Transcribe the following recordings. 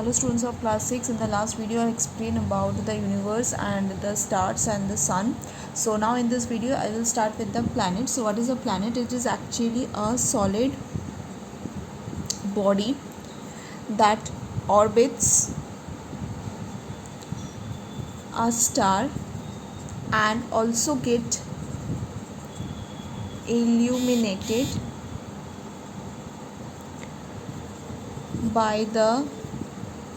Hello students of class 6. In the last video I explained about the universe and the stars and the sun. So now in this video I will start with the planet. So what is a planet? It is actually a solid body that orbits a star and also get illuminated by the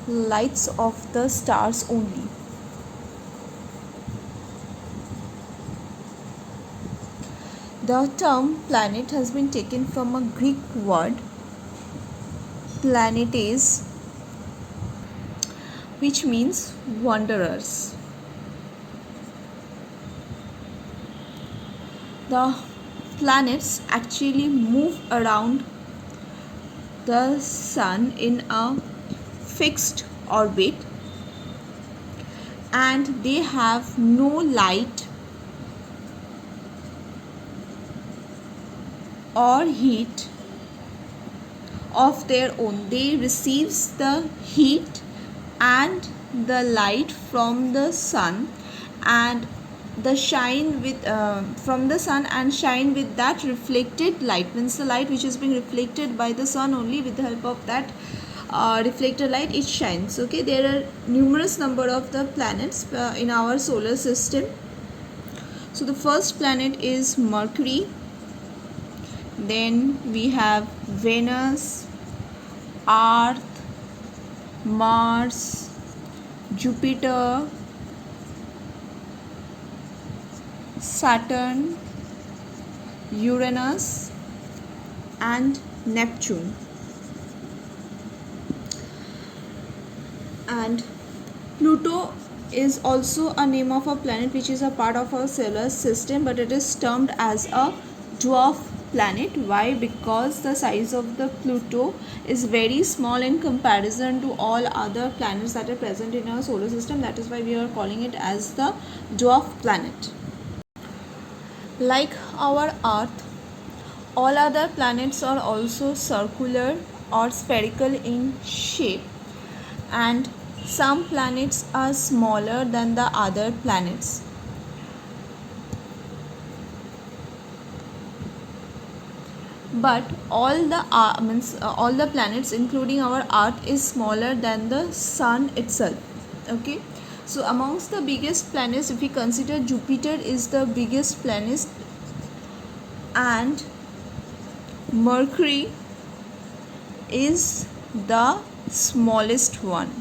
lights of the stars only. The term planet has been taken from a Greek word planetes, which means wanderers. The planets actually move around the sun in a fixed orbit and they have no light or heat of their own. They receives the heat and the light from the sun and the shine with from the sun and shine with that reflected light, means the light which is being reflected by the sun, only with the help of that reflected light it shines. Okay, there are numerous number of the planets in our solar system. So the first planet is Mercury, then we have Venus, Earth, Mars, Jupiter, Saturn, Uranus and Neptune. And Pluto is also a name of a planet which is a part of our solar system, but it is termed as a dwarf planet. Why? Because the size of the Pluto is very small in comparison to all other planets that are present in our solar system. That is why we are calling it as the dwarf planet. Like our Earth, all other planets are also circular or spherical in shape, and some planets are smaller than the other planets. But all the planets including our Earth is smaller than the sun itself. Okay, so amongst the biggest planets, if we consider Jupiter is the biggest planet and Mercury is the smallest one.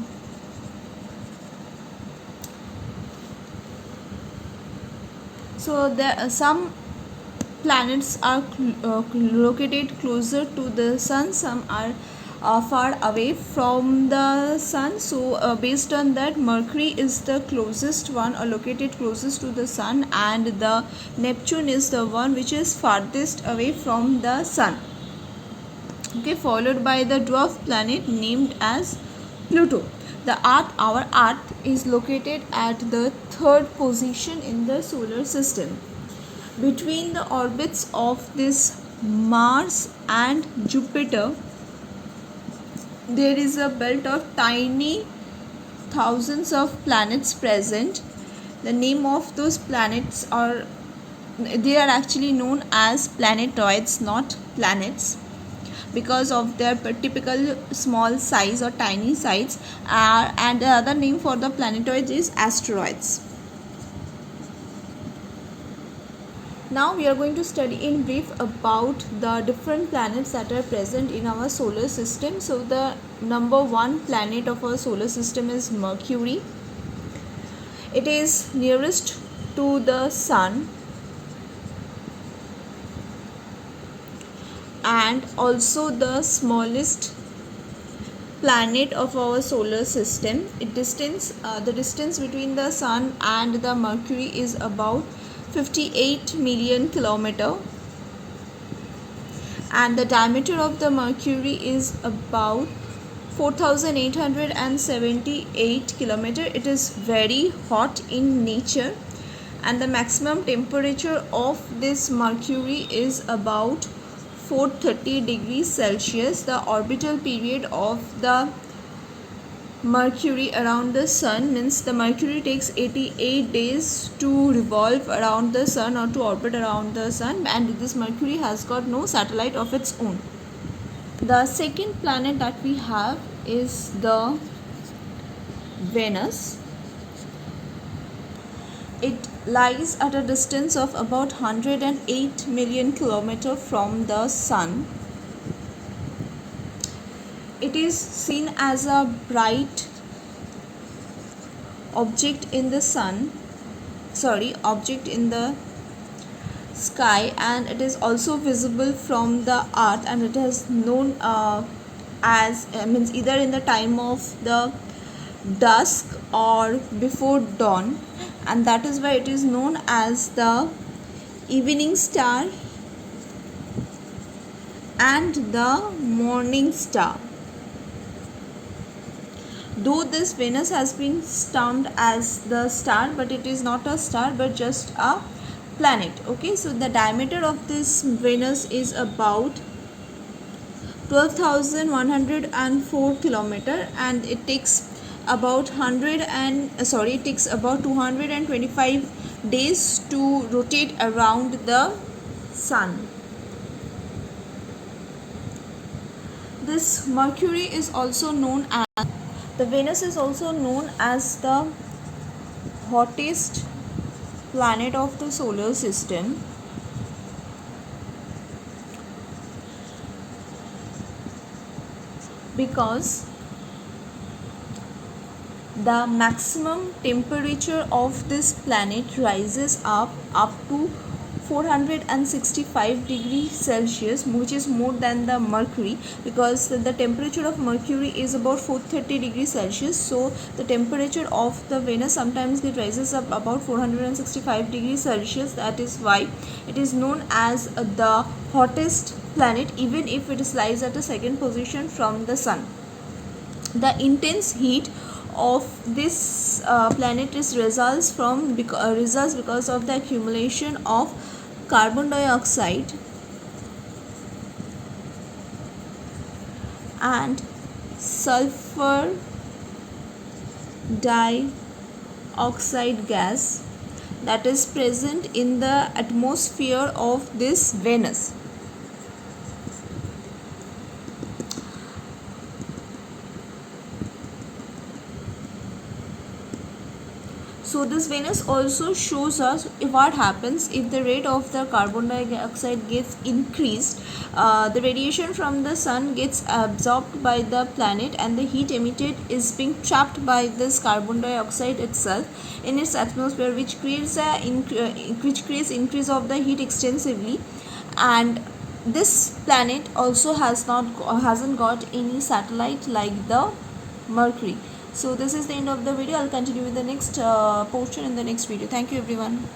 So there are some planets are located closer to the sun, some are far away from the sun. So based on that, Mercury is the closest one or located closest to the sun, and the Neptune is the one which is farthest away from the sun. Okay, followed by the dwarf planet named as Pluto. The Earth, our Earth, is located at the third position in the solar system. Between the orbits of this Mars and Jupiter, there is a belt of tiny thousands of planets present. The name of those planets are, they are actually known as planetoids, not planets, because of their typical small size or tiny size, and the other name for the planetoids is asteroids. Now we are going to study in brief about the different planets that are present in our solar system. So the number one planet of our solar system is Mercury. It is nearest to the sun and also the smallest planet of our solar system. The distance between the sun and the Mercury is about 58 million kilometer, and the diameter of the Mercury is about 4878 kilometer. It is very hot in nature, and the maximum temperature of this Mercury is about 430 degrees Celsius. The orbital period of the Mercury around the sun, means the Mercury takes 88 days to revolve around the sun or to orbit around the sun, and this Mercury has got no satellite of its own. The second planet that we have is the Venus. It lies at a distance of about 108 million kilometers from the sun. It is seen as a bright object in the sky, and it is also visible from the earth, and it is known as means either in the time of the dusk or before dawn, and that is why it is known as the evening star and the morning star. Though this Venus has been termed as the star, but it is not a star but just a planet. Okay, so the diameter of this Venus is about 12,104 kilometer, and it takes about 225 days to rotate around the sun. This Mercury is also known as the Venus is also known as the hottest planet of the solar system, because the maximum temperature of this planet rises up to 465 degrees Celsius, which is more than the Mercury, because the temperature of Mercury is about 430 degrees Celsius. So the temperature of the Venus sometimes it rises up about 465 degrees Celsius. That is why it is known as the hottest planet, even if it lies at a second position from the sun. The intense heat of this planet results because of the accumulation of carbon dioxide and sulfur dioxide gas that is present in the atmosphere of this Venus. So this Venus also shows us what happens if the rate of the carbon dioxide gets increased. The radiation from the sun gets absorbed by the planet, and the heat emitted is being trapped by this carbon dioxide itself in its atmosphere, which creates increase of the heat extensively. And this planet also hasn't got any satellite like the Mercury. So this is the end of the video. I'll continue with the next portion in the next video. Thank you everyone.